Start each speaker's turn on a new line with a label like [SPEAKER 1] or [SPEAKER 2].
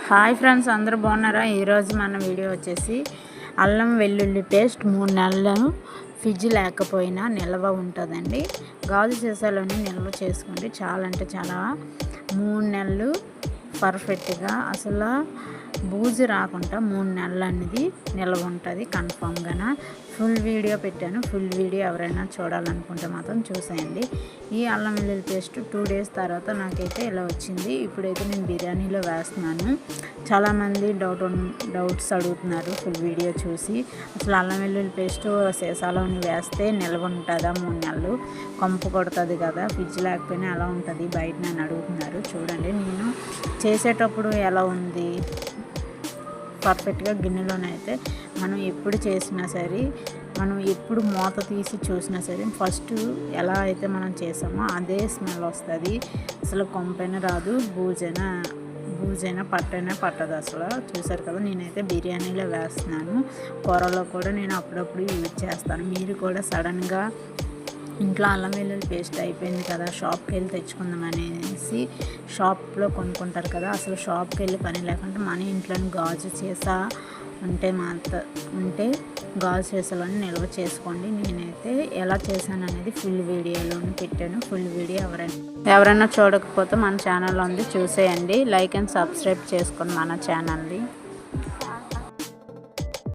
[SPEAKER 1] Hi friends, అందరూ బాగున్నారా? ఈరోజు మన వీడియో వచ్చేసి అల్లం వెల్లుల్లి పేస్ట్ 3 నెలలు ఫ్రిడ్జ్ లేకపోయినా నిల్వ ఉంటుందండి. గాజు సీసాలోనే నిల్వ చేసుకోండి. చాలా అంటే చాలా 3 నెలలు పర్ఫెక్ట్గా అసలు బూజు రాకుండా 3 నెలలు అనేది నిల్వ ఉంటుంది కన్ఫామ్గా. ఫుల్ వీడియో పెట్టాను. ఫుల్ వీడియో ఎవరైనా చూడాలనుకుంటే మాత్రం చూసేయండి. ఈ అల్లం వెల్లుల్లి పేస్ట్ 2 డేస్ తర్వాత నాకైతే ఇలా వచ్చింది. ఇప్పుడైతే నేను బిర్యానీలో వేస్తున్నాను. చాలామంది డౌట్స్ అడుగుతున్నారు ఫుల్ వీడియో చూసి. అసలు అల్లం వెల్లుల్లి పేస్ట్ సీసాలోని వేస్తే నిల్వ ఉంటుందా 3 నెలలు? కంపు కొడుతుంది కదా, ఫ్రిడ్జ్ లేకపోయినా ఎలా ఉంటుంది బయట నన్ను అడుగుతున్నారు. చూడండి, నేను చేసేటప్పుడు ఎలా ఉంది పర్ఫెక్ట్గా. గిన్నెలోనైతే మనం ఎప్పుడు చేసినా సరే, మనం ఎప్పుడు మూత తీసి చూసినా సరే ఫస్ట్ ఎలా అయితే మనం చేసామో అదే స్మెల్ వస్తుంది. అసలు కొంపైనా రాదు, బూజైనా పట్టదు అసలు. చూసారు కదా, నేనైతే బిర్యానీలో వేస్తున్నాను. కూరలో కూడా నేను అప్పుడప్పుడు యూజ్ చేస్తాను. మీరు కూడా సడన్గా ఇంట్లో అల్లం వెల్లుల్లి పేస్ట్ అయిపోయింది కదా, షాప్కి వెళ్ళి తెచ్చుకుందాం అనేసి షాప్లో కొనుక్కుంటారు కదా. అసలు షాప్కి వెళ్ళి పని లేకుండా మన ఇంట్లోని గాజు సీసా ఉంటే గాజు సీసాలోని నిల్వ చేసుకోండి. నేనైతే ఎలా చేశాను అనేది ఫుల్ వీడియోలోని పెట్టాను. ఫుల్ వీడియో ఎవరైనా చూడకపోతే మన ఛానల్లో ఉంది, చూసేయండి. లైక్ అండ్ సబ్స్క్రైబ్ చేసుకోండి మన ఛానల్ని.